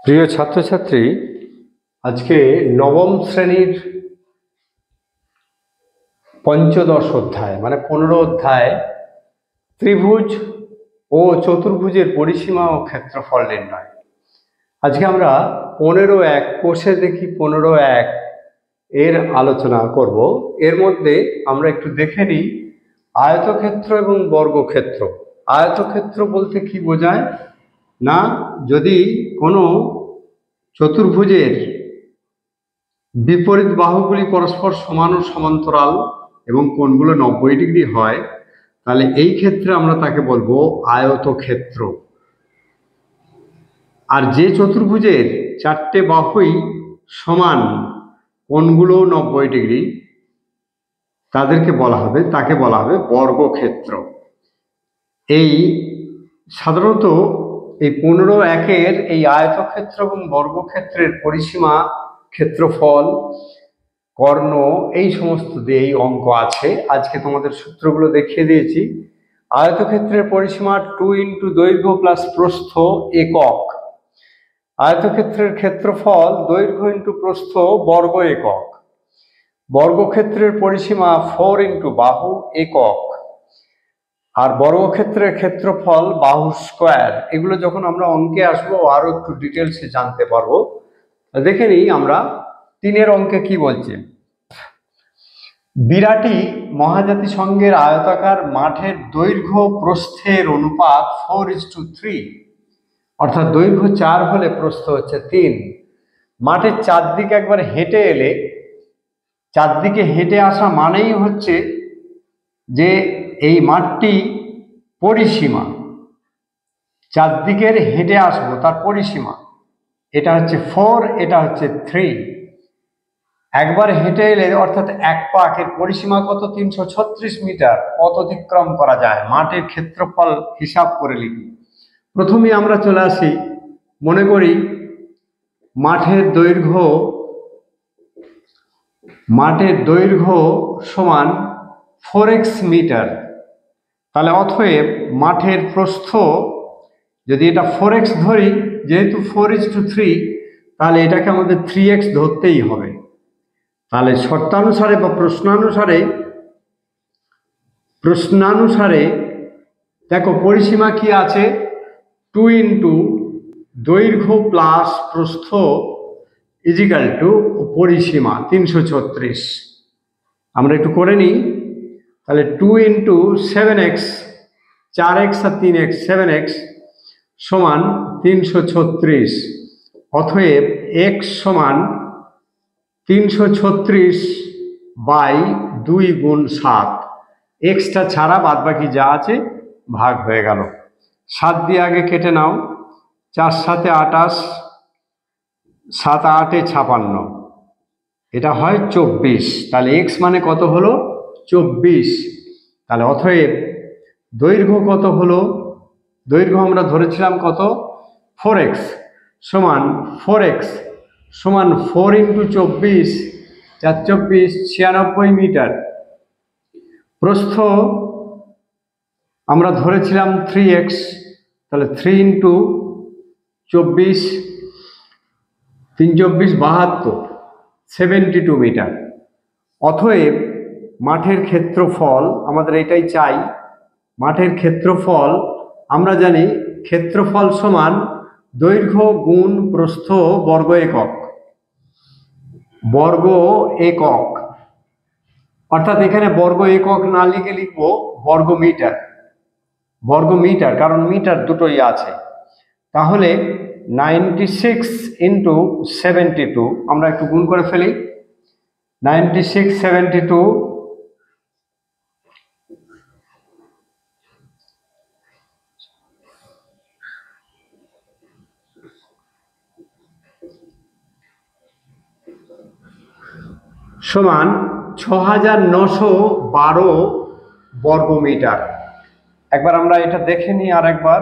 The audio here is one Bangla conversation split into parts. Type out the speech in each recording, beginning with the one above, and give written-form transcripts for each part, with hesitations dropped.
প্রিয় ছাত্রছাত্রী, আজকে নবম শ্রেণীর পঞ্চদশ অধ্যায় মানে 15 অধ্যায় ত্রিভুজ ও চতুর্ভুজের পরিসীমা ও ক্ষেত্রফল নির্ণয়। আজকে আমরা 15.1 কোষে দেখি 15.1 এর আলোচনা করব। এর মধ্যে আমরা একটু দেখে নিই আয়তক্ষেত্র এবং বর্গক্ষেত্র। আয়তক্ষেত্র বলতে কি বোঝায় না, যদি কোনো চতুর্ভুজের বিপরীত বাহুগুলি পরস্পর সমান ও সমান্তরাল এবং কোণগুলো 90 ডিগ্রি হয়, তাহলে এই ক্ষেত্রে আমরা তাকে বলবো আয়তক্ষেত্র। আর যে চতুর্ভুজের চারটে বাহুই সমান, কোণগুলো 90 ডিগ্রি, তাকে বলা হবে বর্গক্ষেত্র। এই সাধারণত এই 15.1 এই আয়তক্ষেত্র এবং বর্গক্ষেত্রের পরিসীমা, ক্ষেত্রফল, কর্ণ, এই সমস্ত দিয়েই অঙ্ক আছে। আজকে তোমাদের সূত্রগুলো দেখিয়ে দিয়েছি। আয়তক্ষেত্রের পরিসীমা 2 × দৈর্ঘ্য প্লাস প্রস্থ একক। আয়তক্ষেত্রের ক্ষেত্রফল দৈর্ঘ্য × প্রস্থ বর্গ একক। বর্গক্ষেত্রের পরিসীমা 4 × বাহু একক। আর বর্গক্ষেত্রের ক্ষেত্রফল বাহু স্কোয়ার। এগুলো যখন আমরা অঙ্কে আসবো আরো একটু ডিটেলসে জানতে পারবো। দেখে নিই আমরা 3 অঙ্কে কি বলছে। বিরাটি মহাজাতিসংঘের আয়তাকার মাঠের দৈর্ঘ্য প্রস্থের অনুপাত 4:3, অর্থাৎ দৈর্ঘ্য 4 হলে প্রস্থ হচ্ছে 3। মাঠের চারদিকে একবার হেঁটে এলে, চারদিকে হেঁটে আসা মানেই হচ্ছে যে এই মাঠটি পরিসীমা, চারদিকের হেঁটে আসবো তার পরিসীমা। এটা হচ্ছে 4, এটা হচ্ছে 3। একবার হেঁটে এলে অর্থাৎ এক পাকের পরিসীমা কত? 336 মিটার। পথ অতিক্রম করা যায়। মাঠের ক্ষেত্রফল হিসাব করে লিখি। প্রথমে আমরা চলে আসি, মনে করি মাঠের দৈর্ঘ্য সমান 4x মিটার। তাহলে অতএব মাঠের প্রস্থ, যদি এটা 4x ধরি, যেহেতু 4:3, তাহলে এটাকে আমাদের 3x ধরতেই হবে। তাহলে শর্তানুসারে বা প্রশ্নানুসারে দেখো পরিসীমা কি আছে? 2 × দৈর্ঘ্য প্লাস প্রস্থ ইজিক্যাল টু পরিসীমা 336। আমরা একটু করে নিই। তাহলে 2 × 7x, 4x আর 3x, 7x সমান 336। অতএব x সমান 336/2 × 7। এক্সটা ছাড়া বাদ বাকি যা আছে ভাগ হয়ে গেল। 7 দিয়ে আগে কেটে নাও। 4 × 7 = 28, 7 × 8 = 56, এটা হয় 24। তাহলে এক্স মানে কত হলো? 24। তাহলে অতএব দৈর্ঘ্য কত হলো? দৈর্ঘ্য আমরা ধরেছিলাম কত? 4x সমান 4x সমান 4 × 24, 4 × 24 96 মিটার। প্রস্থ আমরা ধরেছিলাম 3x, তাহলে 3 × 24, 3 × 24 72, 72 মিটার। অতএব মাঠের ক্ষেত্রফল, আমাদের এটাই চাই। মাঠের ক্ষেত্রফল আমরা জানি, ক্ষেত্রফল সমান দৈর্ঘ্য গুণ প্রস্থ বর্গ একক। বর্গ একক, অর্থাৎ এখানে বর্গ একক না লিখে লিখবো বর্গ মিটার। বর্গ মিটার, কারণ মিটার দুটোই আছে। তাহলে 96 × 72, আমরা একটু গুণ করে ফেলি। 96, 72 সমান 6912 বর্গ মিটার। একবার আমরা এটা দেখে নিই আর একবার।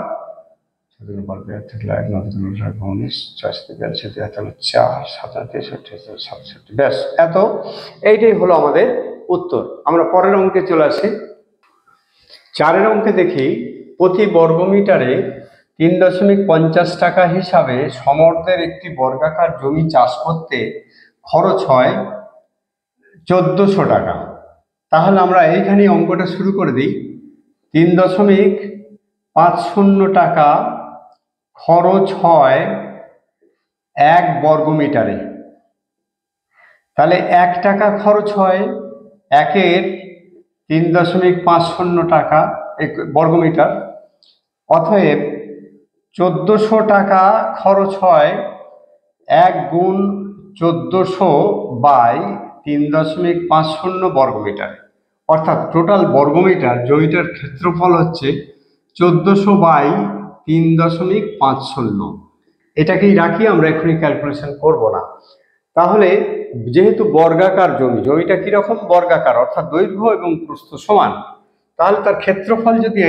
ব্যাস, এত। এইটাই হলো আমাদের উত্তর। আমরা পরের অঙ্কে চলে আসি। 4 অঙ্কে দেখি, প্রতি বর্গমিটারে 3.50 টাকা হিসাবে সমর্থের একটি বর্গাকার জমি চাষ করতে খরচ হয় 1400 টাকা। তাহলে আমরা এইখানে অঙ্কটা শুরু করে দিই। 3.50 টাকা খরচ হয় 1 বর্গমিটারে। তাহলে 1 টাকা খরচ হয় একের 3.50 টাকা বর্গমিটার। অতএব 1400 টাকা খরচ হয় 1 গুণ 1400 বাই 3.50 বর্গমিটার। অর্থাৎ টোটাল বর্গমিটার জমিটার ক্ষেত্রফল হচ্ছে 1400 বাই 3.50। এটাকেই রাখি, আমরা এখনই ক্যালকুলেশন করব না। তাহলে যেহেতু বর্গাকার জমিটা কিরকম বর্গাকার, অর্থাৎ দৈর্ঘ্য এবং প্রস্থ সমান, তাহলে তার ক্ষেত্রফল যদি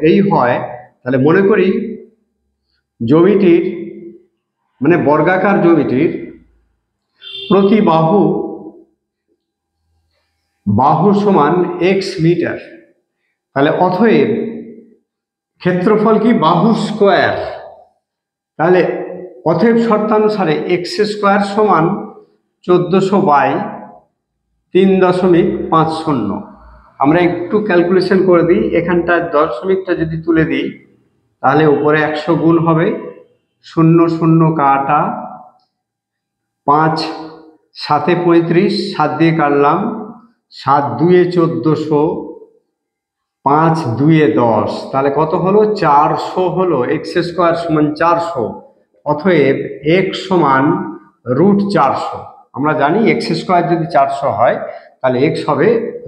এই হয়, তাহলে মনে করি জমিটির মানে বর্গাকার জমিটির প্রতি বাহু সমান x মিটার। তাহলে অতএব ক্ষেত্রফল কি বাহু স্কোয়ার। তাহলে অতএব শর্তানুসারে x স্কোয়ার সমান 1400 বাই 3.50। আমরা একটু ক্যালকুলেশন করে দিই। এখানটা দশমিকটা যদি তুলে দিই তাহলে উপরে 100 গুণ হবে, 0 0 কাটা, 5 7 35, 7 দিয়ে কাটলাম, 7 2 1400, 5 2 10, তাহলে কত হলো 400 হলো। এক্স স্কোয়ার সমান 400। অতএব x সমান √400। আমরা জানি এক্স স্কোয়ার যদি 400 হয় তাহলে x হবে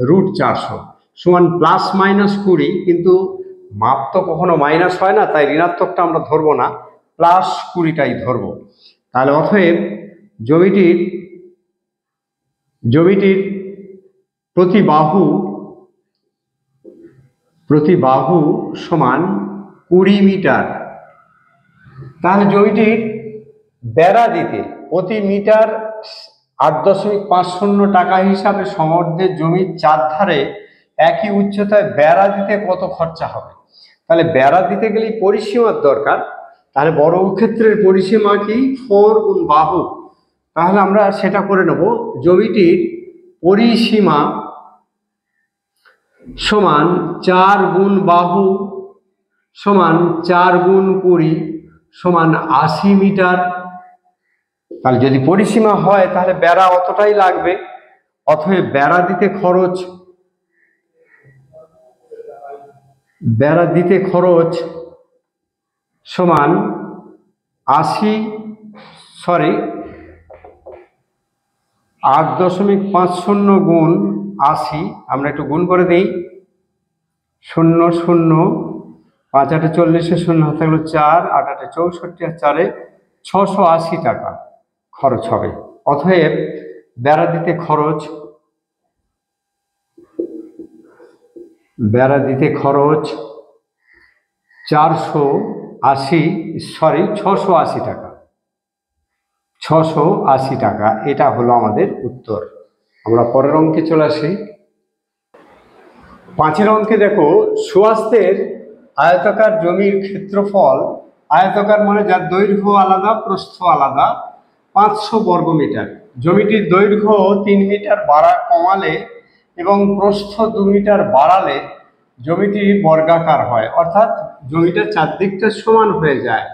√400 সমান প্লাস মাইনাস 20, কিন্তু মাপ তো কখনো মাইনাস হয় না, তাই ঋণাত্মকটা আমরা ধরবো না, প্লাস 20টাই ধরবো। তাহলে অতএব জমিটির প্রতি বাহু সমান 20 মিটার। তাহলে জমিটির বেড়া দিতে প্রতি মিটার 8.50 টাকা হিসাবে সমর্থের জমির চারধারে একই উচ্চতায় বেড়া দিতে কত খরচা হবে। তাহলে বেড়া দিতে গেলে পরিসীমার দরকার। তাহলে বর্গক্ষেত্রের পরিসীমা কি 4 গুণ বাহু। তাহলে আমরা সেটা করে নেব। জমিটির পরিসীমা সমান 4 গুণ বাহু সমান 4 গুণ 20 সমান 80 মিটার। তাহলে যদি পরিসীমা হয় তাহলে বেড়া অতটাই লাগবে। অতএব বেড়া দিতে খরচ সমান 8.50 গুণ 80। আমরা একটু গুণ করে দিই। 0 0, 5 8 40, 0 হাতে গেল 4, 8 8 64, আর 4 680 টাকা খরচ হবে। অতএব বেড়া দিতে খরচ 680 টাকা। 680 টাকা, এটা হলো আমাদের উত্তর। আমরা পরের অঙ্কে চলে আসি। 5 অঙ্কে দেখো, সুয়াস্তের আয়তাকার জমির ক্ষেত্রফল, আয়তাকার মানে যার দৈর্ঘ্য আলাদা প্রস্থ আলাদা, 500 বর্গমিটার। জমিটির দৈর্ঘ্য 3 মিটার কমালে এবং প্রস্থ 2 মিটার বাড়ালে জমিটি বর্গাকার হয়, অর্থাৎ জমিটা চারদিকটা সমান হয়ে যায়।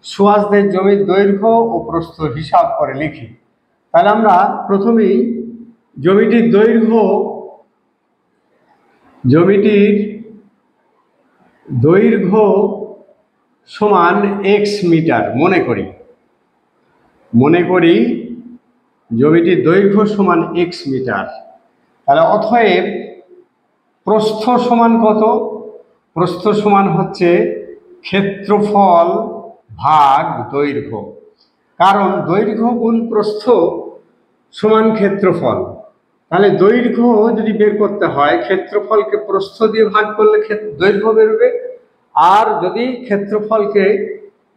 সুয়াসদের জমির দৈর্ঘ্য ও প্রস্থ হিসাব করে লিখি। তাহলে আমরা প্রথমেই জমিটির দৈর্ঘ্য সমান x মিটার মনে করি জমিটির দৈর্ঘ্য সমান x মিটার। তাহলে অতএব প্রস্থ সমান কত? প্রস্থ সমান হচ্ছে ক্ষেত্রফল ভাগ দৈর্ঘ্য, কারণ দৈর্ঘ্য গুণ প্রস্থ সমান ক্ষেত্রফল। তাহলে দৈর্ঘ্য যদি বের করতে হয়, ক্ষেত্রফলকে প্রস্থ দিয়ে ভাগ করলে দৈর্ঘ্য বেরোবে, আর যদি ক্ষেত্রফলকে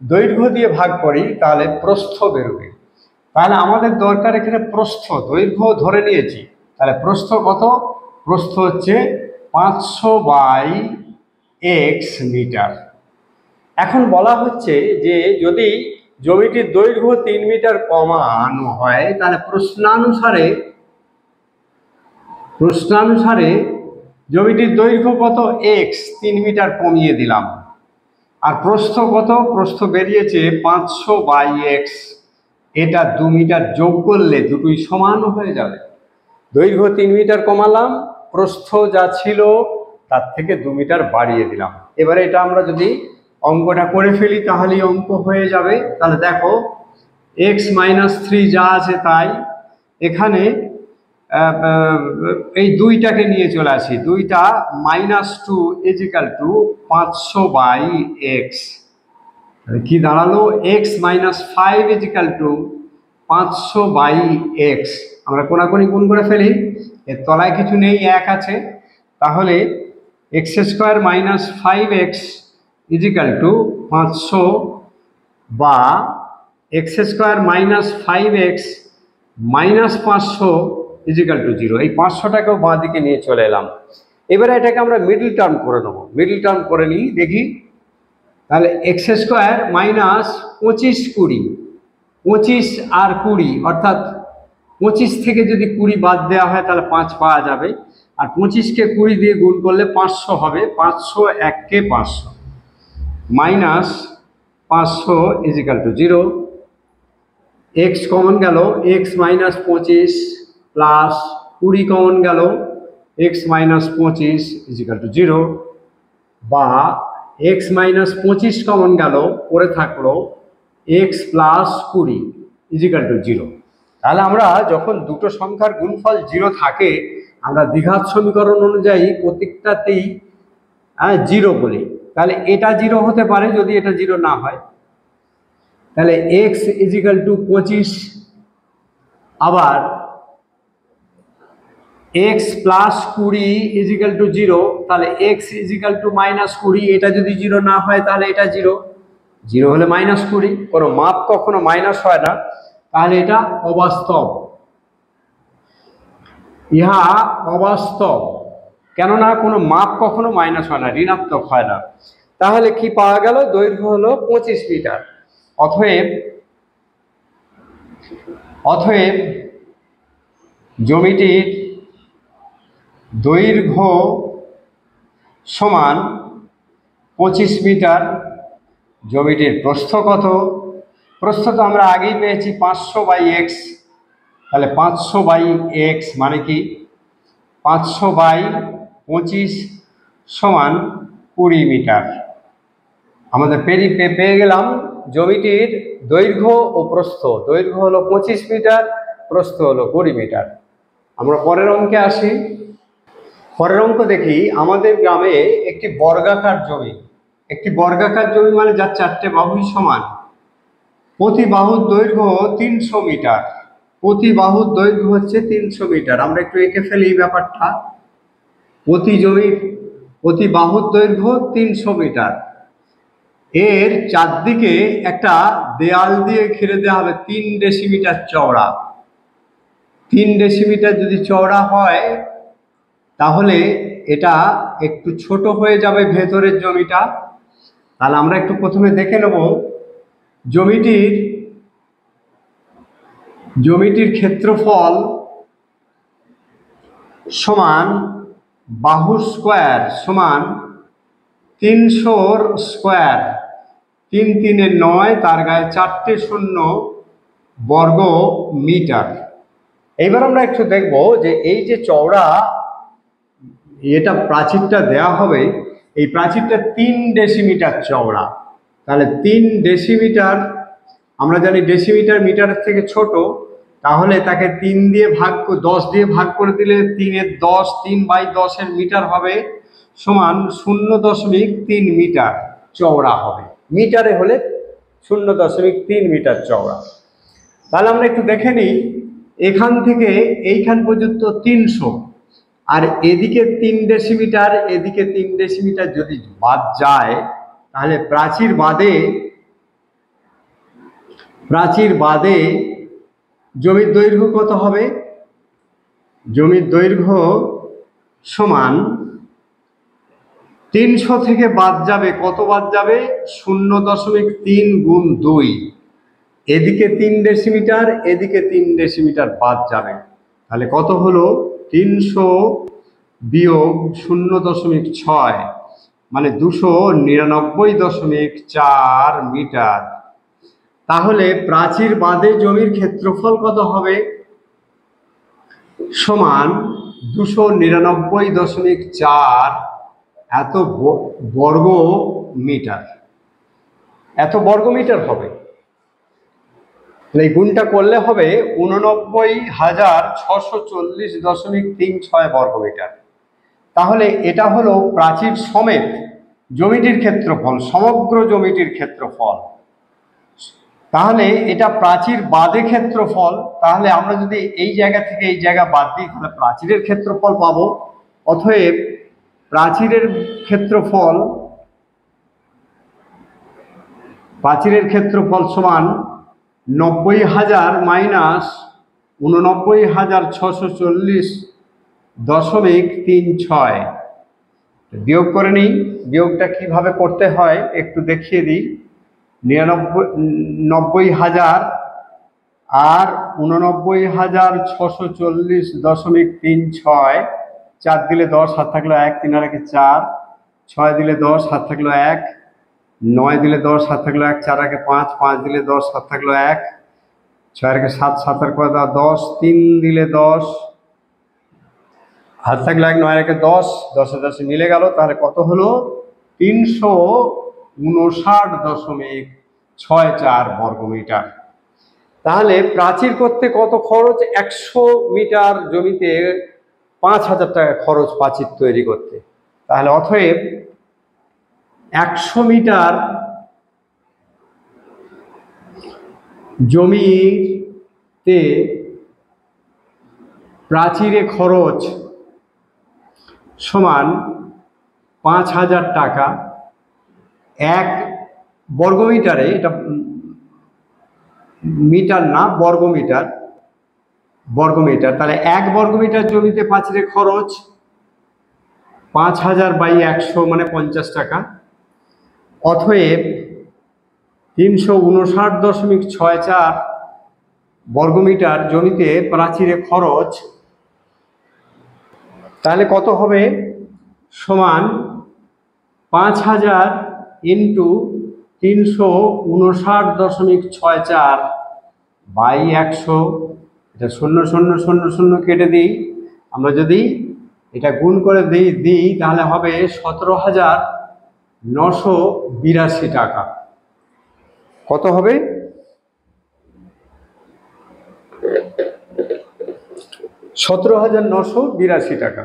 দৈর্ঘ্য দিয়ে ভাগ করি তাহলে প্রস্থ বেরোবে। তাহলে আমাদের দরকার এখানে প্রস্থ, দৈর্ঘ্য ধরে নিয়েছি। তাহলে প্রস্থ কত? প্রস্থ হচ্ছে 500 বাই x মিটার। এখন বলা হচ্ছে যে যদি জমিটির দৈর্ঘ্য 3 মিটার কমানো হয় তাহলে প্রশ্নানুসারে জমিটির দৈর্ঘ্য কত, এক্স, 3 মিটার কমিয়ে দিলাম। আর প্রস্থ কত, প্রস্থ বেরিয়েছে 500/x, এটা 2 মিটার যোগ করলে দুটোই সমান হয়ে যাবে। দৈর্ঘ্য 3 মিটার কমালাম, প্রস্থ যা ছিল তার থেকে 2 মিটার বাড়িয়ে দিলাম। এবারে এটা আমরা যদি অঙ্কটা করে ফেলি তাহলেই অঙ্ক হয়ে যাবে। তাহলে দেখো x-3 যা আছে তাই, এখানে এই দুইটাকে নিয়ে চলে আসি, দুইটা -2 = 500/x, কি দাঁড়ালো, x-5 = 500/x। আমরা কোনাকুনি গুণ করে ফেলি, এর তলায় কিছু নেই, এক আছে, তাহলে x² - 5x = 500, বা x² - 5x - 500 = 0। এই 500টাকেও বাঁ দিকে নিয়ে চলে এলাম। এবারে এটাকে আমরা মিডল টার্ম করে নেব, মিডল টার্ম করে নিই দেখি। তাহলে x² - 25 20, 25 আর 20, অর্থাৎ 25 থেকে যদি 20 বাদ দেওয়া হয় তাহলে 5 পাওয়া যাবে, আর 25কে 20 দিয়ে গুণ করলে 500 হবে। 500 1 × 500 -500 = 0। x কমন গেল, x - 25 প্লাস 20 কমন গেল, x - 25 = 0, বা x - 25 কমন গেল, পরে থাকলো x + 20 = 0। তাহলে আমরা যখন দুটো সংখ্যার গুণফল 0 থাকে আমরা দ্বিঘাত সমীকরণ অনুযায়ী প্রত্যেকটাতেই 0 বলি। তাহলে এটা 0 হতে পারে যদি এটা 0 না হয়, তাহলে x = 25, আবার x + 20 = 0, তাহলে x = -20, এটা যদি 0 না হয় তাহলে এটা 0, 0 হলে -20, কোনো মাপ কখনো মাইনাস হয় না, তাহলে এটা অবাস্তব, ইহা অবাস্তব, কেননা কোনো মাপ কখনো মাইনাস হয় না, ঋণাত্মক হয় না। তাহলে কি পাওয়া গেল, দৈর্ঘ্য হলো 25 মিটার। অতএব জমিটির দৈর্ঘ্য সমান 25 মিটার। জমিটির প্রস্থ কত, প্রস্থ তো আমরা আগেই পেয়েছি 500/x, তাহলে 500/x মানে কি 500/25 = 20 মিটার। আমাদের পেয়ে গেলাম জমিটির দৈর্ঘ্য ও প্রস্থ। দৈর্ঘ্য হলো 25 মিটার, প্রস্থ হলো 20 মিটার। আমরা পরের অঙ্কে আসি। পরের অঙ্ক দেখি, আমাদের গ্রামে একটি বর্গাকার জমি, মানে যার 4টে বাহুই সমান, প্রতি বাহুর দৈর্ঘ্য 300 মিটার, প্রতি বাহুর দৈর্ঘ্য হচ্ছে 300 মিটার। আমরা একটু এঁকে ফেলি ব্যাপারটা, প্রতি বাহুর দৈর্ঘ্য 300 মিটার, এর চারদিকে একটা দেয়াল দিয়ে ঘিরে দেওয়া হবে 3 ডেসিমিটার চওড়া। 3 ডেসিমিটার যদি চওড়া হয় তাহলে এটা একটু ছোট হয়ে যাবে ভেতরের জমিটা। তাহলে আমরা একটু প্রথমে দেখে নেব জমিটির ক্ষেত্রফল সমান বাহু স্কোয়ার সমান 300 স্কোয়ার, 3 3 9, তার গায়ে 4টে শূন্য, বর্গ মিটার। এইবার আমরা একটু দেখব যে এই যে চওড়া এটা প্রাচীরটা দেয়া হবে, এই প্রাচীরটা 3 ডেসিমিটার চওড়া। তাহলে 3 ডেসিমিটার, আমরা জানি ডেসিমিটার মিটারের থেকে ছোট, তাহলে তাকে 10 দিয়ে ভাগ করে দিলে 3 3/10 এর মিটার হবে, সমান 0.3 মিটার চওড়া হবে। মিটারে হলে 0.3 মিটার চওড়া। তাহলে আমরা একটু দেখে নিই, এখান থেকে এইখান পর্যন্ত 300, আর এদিকে 3 ডেসিমিটার, এদিকে 3 ডেসিমিটার যদি বাদ যায় তাহলে প্রাচীর বাদে জমির দৈর্ঘ্য কত হবে? জমির দৈর্ঘ্য সমান 300 থেকে বাদ যাবে কত? বাদ যাবে 0.3 গুণ 2। এদিকে 3 ডেসিমিটার, এদিকে 3 ডেসিমিটার বাদ যাবে। তাহলে কত হলো? 300 বিয়োগ 0.6 মানে 299.4 মিটার। তাহলে প্রাচীর বাদে জমির ক্ষেত্রফল কত হবে? সমান 299.4 এত বর্গ মিটার। এত বর্গ মিটার হবে। এই গুণটা করলে হবে 89,640.36 বর্গ মিটার। তাহলে এটা হলো প্রাচীর সমেত জমিটির ক্ষেত্রফল, সমগ্র জমিটির ক্ষেত্রফল। তাহলে এটা প্রাচীর বাদে ক্ষেত্রফল। তাহলে আমরা যদি এই জায়গা থেকে এই জায়গা বাদ দিই তাহলে প্রাচীরের ক্ষেত্রফল পাবো। অতএব প্রাচীরের ক্ষেত্রফল সমান 90,000 মাইনাস 89,640.36। বিয়োগ করে নিই। বিয়োগটা কিভাবে করতে হয় একটু দেখিয়ে দিই। 90,000 আর 89,640.36, 4 দিলে 10, হাত থাকলো 1, 3 আর 1 4, 6 দিলে 10, হাত থাকলো 1, 9 দিলে 10, হাত থাকলো 1, 4 আর 5, 5 দিলে 10, হাত থাকলো 1, 6 আর 7, 7 আর 10, 3 দিলে 10, হাত থাকলো 1, 9 আর 10, 10 আর 10 মিলে গেল। তাহলে কত হলো? 359.64 বর্গ মিটার। তাহলে প্রাচীর করতে কত খরচ? 100 মিটার জমিতে 5,000 টাকা খরচ প্রাচীর তৈরি করতে। তাহলে অতএব 100 মিটার জমিতে প্রাচীরে খরচ সমান 5,000 টাকা। 1 বর্গ মিটারে, এটা মিটার না বর্গ মিটার, তাহলে 1 বর্গ মিটার জমিতে প্রাচীরে খরচ 5,000/100 মানে 50 টাকা। অতএব 359.64 বর্গ মিটার জমিতে প্রাচীরে খরচ। তাহলে কত হবে? সমান 5,000 ইন্টু 359.64/100। এটা 0 0 0 0 কেটে দিই। আমরা যদি এটা গুণ করে দিই তাহলে হবে 17,982 টাকা। কত হবে? 17,982 টাকা।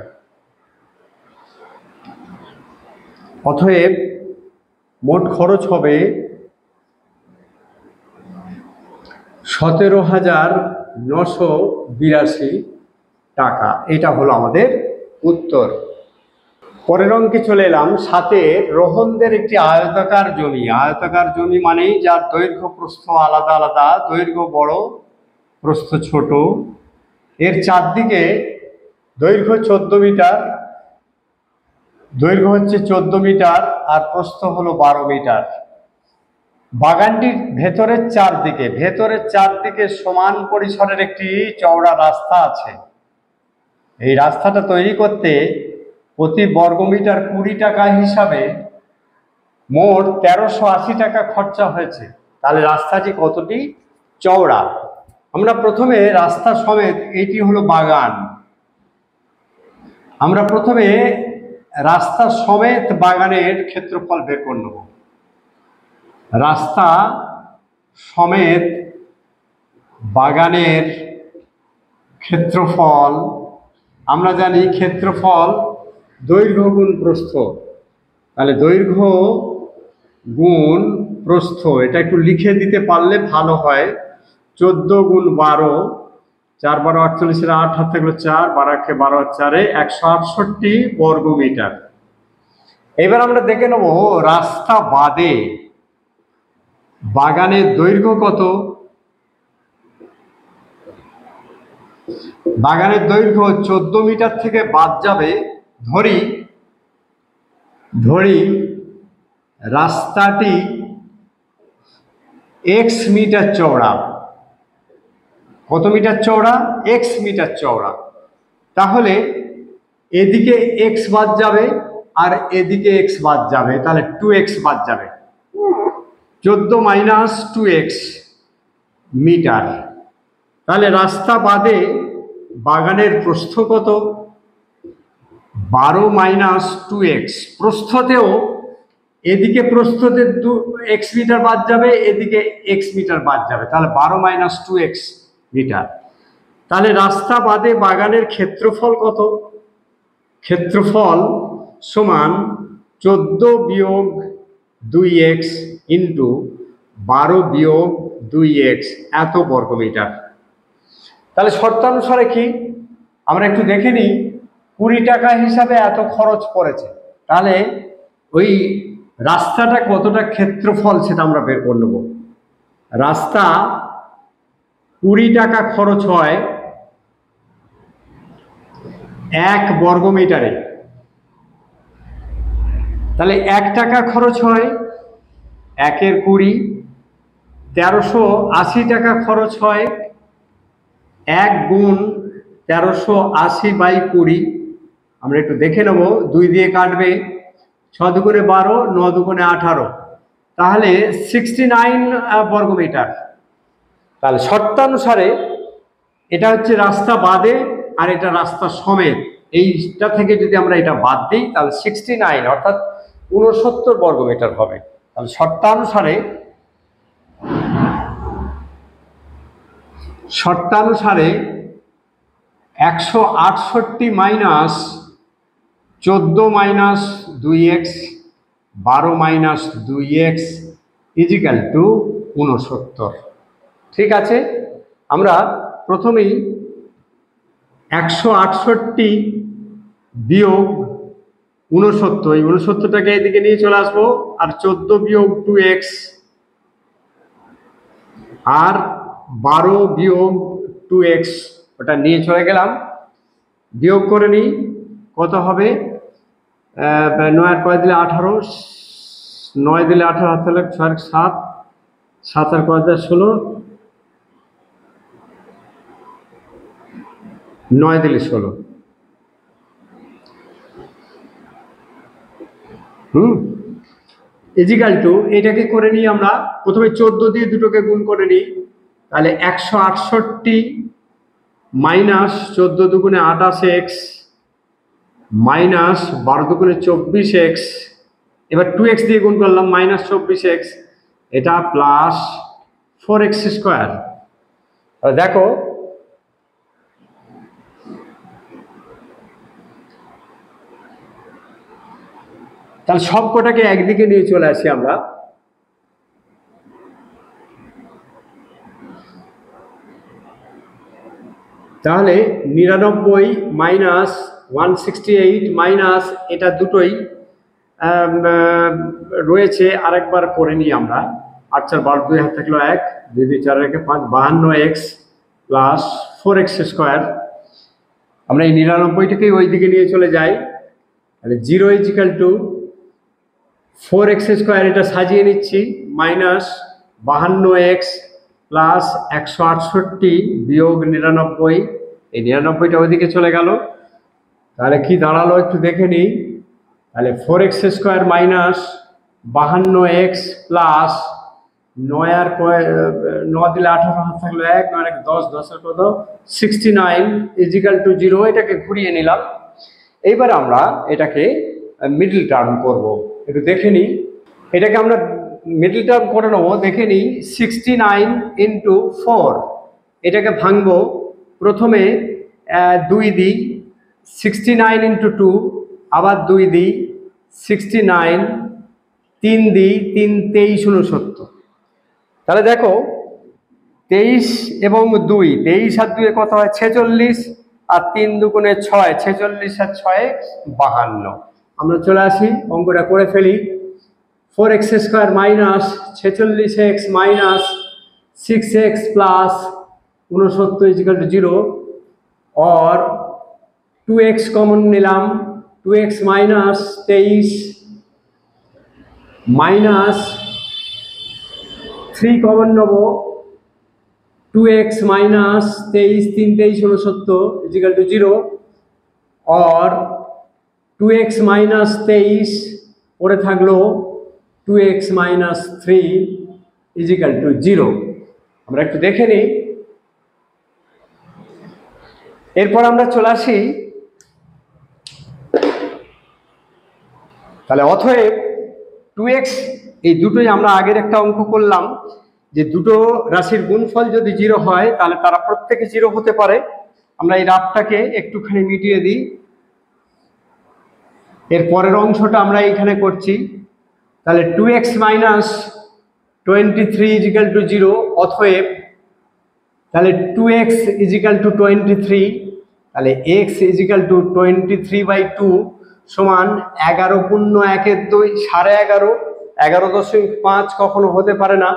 অতএব মোট খরচ হবে 17,982 টাকা। এটা হলো আমাদের উত্তর। পরের অঙ্কে চলে এলাম। 7 রোহনদের একটি আয়তাকার জমি। আয়তাকার জমি মানেই যার দৈর্ঘ্য প্রস্থ আলাদা আলাদা, দৈর্ঘ্য বড়, প্রস্থ ছোট। এর চারদিকে দৈর্ঘ্য 14 মিটার, দৈর্ঘ্য হচ্ছে 14 মিটার আর প্রস্থ হলো 12 মিটার। বাগানটির ভেতরের চারদিকে সমান পরিসরের একটি চওড়া রাস্তা আছে। এই রাস্তাটা তৈরি করতে প্রতি বর্গমিটার 20 টাকা হিসাবে মোট 1380 টাকা খরচা হয়েছে। তাহলে রাস্তাটি কতটি চওড়া? আমরা প্রথমে রাস্তা সমেত, এটি হলো বাগান, আমরা প্রথমে রাস্তা সমেত বাগানের ক্ষেত্রফল বের করে নেব। রাস্তা সমেত বাগানের ক্ষেত্রফল আমরা জানি ক্ষেত্রফল দৈর্ঘ্য গুণ প্রস্থ। তাহলে দৈর্ঘ্য গুণ প্রস্থ, এটা একটু লিখে দিতে পারলে ভালো হয়। 14 গুণ 12, 4 12 48, 8 হাত থাকলো 4, 12 12 4 168 বর্গ মিটার। এবার আমরা দেখে নেব রাস্তা বাদে বাগানের দৈর্ঘ্য কত। বাগানের দৈর্ঘ্য 14 মিটার থেকে বাদ যাবে, ধরি ধরি রাস্তাটি x মিটার চওড়া। কত মিটার চওড়া? x মিটার চওড়া। তাহলে এদিকে x বাদ যাবে আর এদিকে x বাদ যাবে, তাহলে 2x বাদ যাবে। 14 মাইনাস 2x মিটার। তাহলে রাস্তা বাদে বাগানের প্রস্থ কত? 12 মাইনাস 2x। প্রস্থতেও এদিকে প্রস্থতে x মিটার বাদ যাবে, এদিকে x মিটার বাদ যাবে, তাহলে 12 মাইনাস 2x মিটার। তাহলে রাস্তা বাদে বাগানের ক্ষেত্রফল কত? ক্ষেত্রফল সমান 14 বিয়োগ 2x ইন্টু 12 বিয়োগ 2x এত বর্গমিটার। তাহলে শর্তানুসারে কি আমরা একটু দেখে নিই। 20 টাকা হিসাবে এত খরচ পড়েছে, তাহলে ওই রাস্তাটা কতটা ক্ষেত্রফল সেটা আমরা বের করে নেব। রাস্তা 20 টাকা খরচ হয় 1 বর্গমিটারে। তাহলে 1 টাকা খরচ হয় 1 এর 20। 1380 টাকা খরচ হয় 1 গুণ 1380 বাই 20। আমরা একটু দেখে নেব, 2 দিয়ে কাটবে, 6 দুগুণে 12, 9 দুগুণে 18, তাহলে 69 বর্গমিটার। তাহলে শর্তানুসারে এটা হচ্ছে রাস্তা বাদে আর এটা রাস্তা সমেত, এইটা থেকে যদি আমরা এটা বাদ দিই তাহলে 69 অর্থাৎ 69 বর্গমিটার হবে। তাহলে শর্তানুসারে 168 minus 14 minus 2x 12 minus 2x equal to 69। ঠিক আছে, আমরা প্রথমেই 168 বিয়োগ 69, এই 69টাকে এদিকে নিয়ে চলে আসবো, আর 14 বিয়োগ 2x আর 12 বিয়োগ 2x ওটা নিয়ে চলে গেলাম। বিয়োগ করে নিই, কত হবে? 9 আর 5 দিলে 18, 9 দিলে 18, তাহলে 6 7, 7 আর 5 দিলে 16, 9 দিলে 16। ইজিক্যাল টু এটাকে করে নিই আমরা প্রথমে 14 দিয়ে দুটোকে গুণ করে নিই, তাহলে 168 মাইনাস 14 দুগুণে 28x মাইনাস 12 দুগুণে 24x, এবার 2x দিয়ে গুণ করলাম মাইনাস 24x, এটা প্লাস 4x স্কোয়ার। দেখো তাহলে সব কটাকে একদিকে নিয়ে চলে আসি আমরা। তাহলে 99 মাইনাস 168 মাইনাস এটা দুটোই রয়েছে, আরেকবার করে নিই আমরা। 8 4 12, 2 হাত থাকলো 1, 2 2 4 রেখে 5, 52x প্লাস 4x স্কোয়ার। আমরা এই 99টাকেই ওই দিকে নিয়ে চলে যাই, তাহলে 0 ইজিক্যাল টু 4x স্কোয়ার, এটা সাজিয়ে নিচ্ছি, মাইনাস 52x প্লাস 168 বিয়োগ 99, এই 99টা ওইদিকে চলে গেল। তাহলে কি দাঁড়ালো একটু দেখে নিই, তাহলে 4x square minus 52x plus 9 আর 9 দিলে 18, হাত থাকলো 1, 9 আর 10, 10 আর কত 69 ইজিক্যাল টু 0। এটাকে ঘুরিয়ে নিলাম। এইবার আমরা এটাকে মিডল টার্ম করব, একটু দেখে নিই। এটাকে আমরা মিডল টার্ম করে নেবো, দেখে নিই। 69 ইন্টু 4, এটাকে ভাঙবো, প্রথমে 2 দিই, 69 ইন্টু 2, আবার 2 দিই, 69, 3 দিই, 3 23 69। তাহলে দেখো 23 এবং 2, 23 আর 2 কত হয় 46, আর 3 দুগুণে 6, 46 আর 6 52। আমরা চলে আসি, অঙ্কটা করে ফেলি। 4x square minus 46x minus 6x plus 69 is equal to 0, और 2x कॉमन निलाम, 2x माइनस 23 माइनस 3 कमन नब 2x माइनस 23 3 23 69 इजिकल टू 0 और 2x माइनस 23 পড়ে থাকলো 2x माइनस 3 इजिकल टू 0। আমরা একটু দেখে নিই। এরপর আমরা চলে আসি তাহলে অতএব 2x এই দুটোই আমরা আগের একটা অঙ্ক করলাম যে দুটো রাশির গুণফল যদি 0 হয় তাহলে তারা প্রত্যেকে 0 হতে পারে। আমরা এই রাফটাকে একটুখানি মিটিয়ে দিই। এর পরের অংশটা আমরা এইখানে করছি। তাহলে 2x মাইনাস 23 ইজিক্যাল টু 0 অতএব তাহলে 2x ইজিক্যাল টু 23 তাহলে x ইজিক্যাল টু 23/2 সমান 11 পূর্ণ 1/2 11.5 11.5 কখনো হতে পারে না,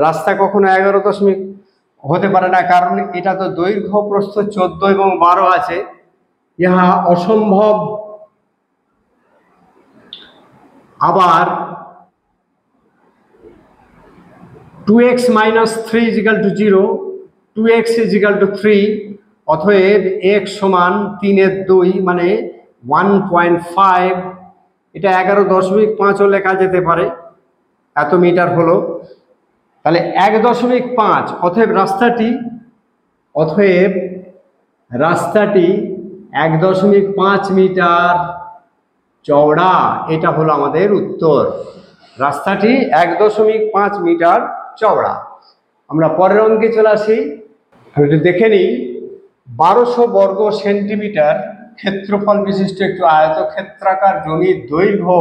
রাস্তা কখনো 11 হতে পারে না, কারণ এটা তো দৈর্ঘ্য প্রস্থ 14 এবং 12 আছে, ইহা অসম্ভব। আবার 2x minus 3 equal to 0 2x equal to 3 অতএব x সমান 3/2 মানে 1.5 এটা 11.5ও লেখা যেতে পারে, এত মিটার হলো। তাহলে 1.5 অতএব রাস্তাটি 1.5 মিটার চওড়া। এটা হলো আমাদের উত্তর, রাস্তাটি 1.5 মিটার চওড়া। আমরা পরের অঙ্কে চলে আসি। একটু দেখে নিই 1200 বর্গ সেন্টিমিটার ক্ষেত্রফল বিশিষ্ট একটু আয়তক্ষেত্রাকার জমির দৈর্ঘ্য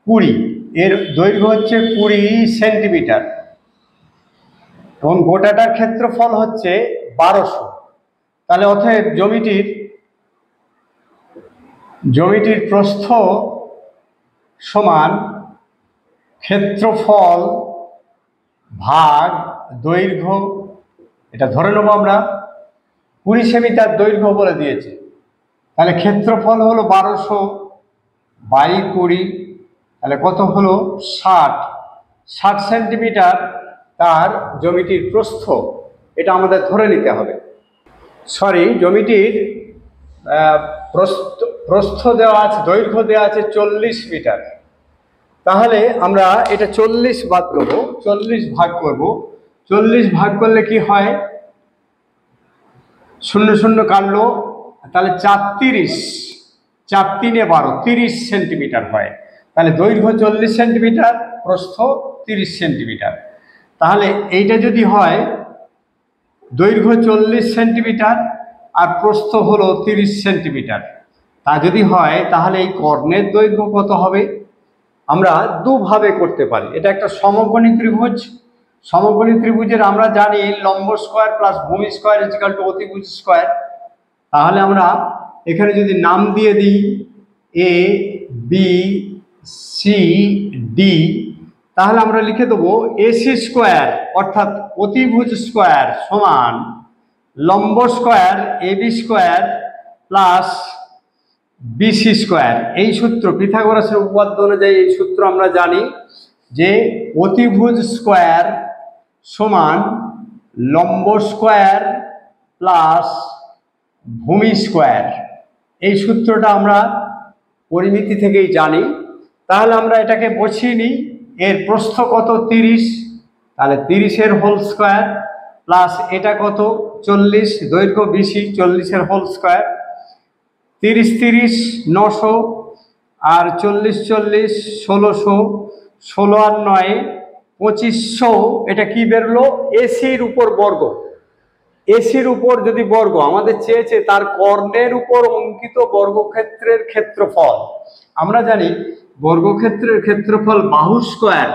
20, এর দৈর্ঘ্য হচ্ছে 20 সেন্টিমিটার এবং গোটাটার ক্ষেত্রফল হচ্ছে 1200। তাহলে অতএব জমিটির প্রস্থ সমান ক্ষেত্রফল ভাগ দৈর্ঘ্য, এটা ধরে নেব আমরা 20 সেমিটার দৈর্ঘ্য বলে দিয়েছে। তাহলে ক্ষেত্রফল হলো 1200 বাই 20, তাহলে কত হলো 60 সেন্টিমিটার তার জমিটির প্রস্থ, এটা আমাদের ধরে নিতে হবে। সরি, জমিটির প্রস্থ দেওয়া আছে, দৈর্ঘ্য দেওয়া আছে 40 মিটার। তাহলে আমরা এটা 40 বাদ করব, 40 ভাগ করব। 40 ভাগ করলে কি হয়, 0 0 কাটলো, তাহলে 4 30 4 3 12 30 সেন্টিমিটার হয়। তাহলে দৈর্ঘ্য 40 সেন্টিমিটার, প্রস্থ 30 সেন্টিমিটার। তাহলে এইটা যদি হয় দৈর্ঘ্য 40 সেন্টিমিটার আর প্রস্থ হলো 30 সেন্টিমিটার, তা যদি হয় তাহলে এই কর্ণের দৈর্ঘ্য কত হবে? আমরা দুভাবে করতে পারি। এটা একটা সমকোণী ত্রিভুজ। সমকোণী ত্রিভুজের আমরা জানি লম্ব স্কয়ার প্লাস ভূমি স্কয়ার ইজিক্যাল টু অতিভুজ স্কয়ার। তাহলে আমরা এখানে যদি নাম দিয়ে দিই এ বি সি ডি, তাহলে আমরা লিখে দেবো এসি স্কয়ার অর্থাৎ অতিভুজ স্কয়ার সমান লম্ব square AB square plus BC square. এই সূত্র পিথাগোরাসের উপপাদ্য অনুযায়ী এই সূত্র আমরা জানি যে অতিভুজ স্কয়ার সমান লম্ব স্কয়ার প্লাস ভূমি স্কয়ার। এই সূত্রটা আমরা পরিমিতি থেকেই জানি। তাহলে আমরা এটাকে বসিয়ে নিই। এর প্রস্থ কত 30, তাহলে 30-এর হোল স্কয়ার প্লাস এটা কত 40, দৈর্ঘ্য বিসি 40-এর হোল স্কয়ার, 30 30 900 আর 40 40 1600, 16 আর 9 2500। এটা কি বেরলো? এসির উপর বর্গ। এসির উপর যদি বর্গ আমাদের চেয়েছে তার কর্ণের উপর অঙ্কিত বর্গক্ষেত্রের ক্ষেত্রফল। আমরা জানি বর্গক্ষেত্রের ক্ষেত্রফল বাহু স্কয়ার,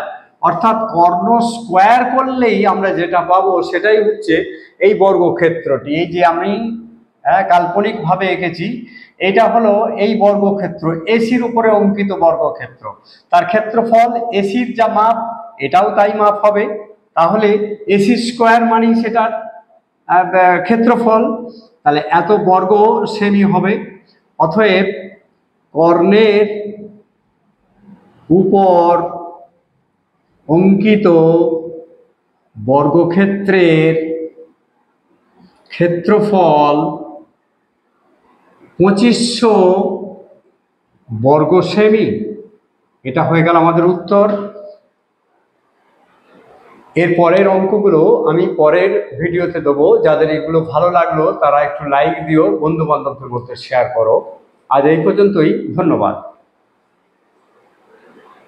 অর্থাৎ কর্ণ স্কয়ার করলেই আমরা যেটা পাবো সেটাই হচ্ছে এই বর্গক্ষেত্রটি। এই যে আমি কাল্পনিকভাবে এঁকেছি, এটা হলো এই বর্গক্ষেত্র, এসির উপরে অঙ্কিত বর্গক্ষেত্র। তার ক্ষেত্রফল এসির যা মাপ এটাও তাই মাপ হবে। তাহলে এসি স্কয়ার মানেই সেটার ক্ষেত্রফল, তাহলে এত বর্গ সেমি হবে। অতএব কর্ণের উপর অঙ্কিত বর্গক্ষেত্রের ক্ষেত্রফল 2500 বর্গ সেমি। এটা হয়ে গেল আমাদের উত্তর। এর পরের অঙ্কগুলো আমি পরের ভিডিওতে দেবো। যাদের এগুলো ভালো লাগলো তারা একটু লাইক দিও, বন্ধু বান্ধবদের মধ্যে শেয়ার করো। আজ এই পর্যন্তই, ধন্যবাদ।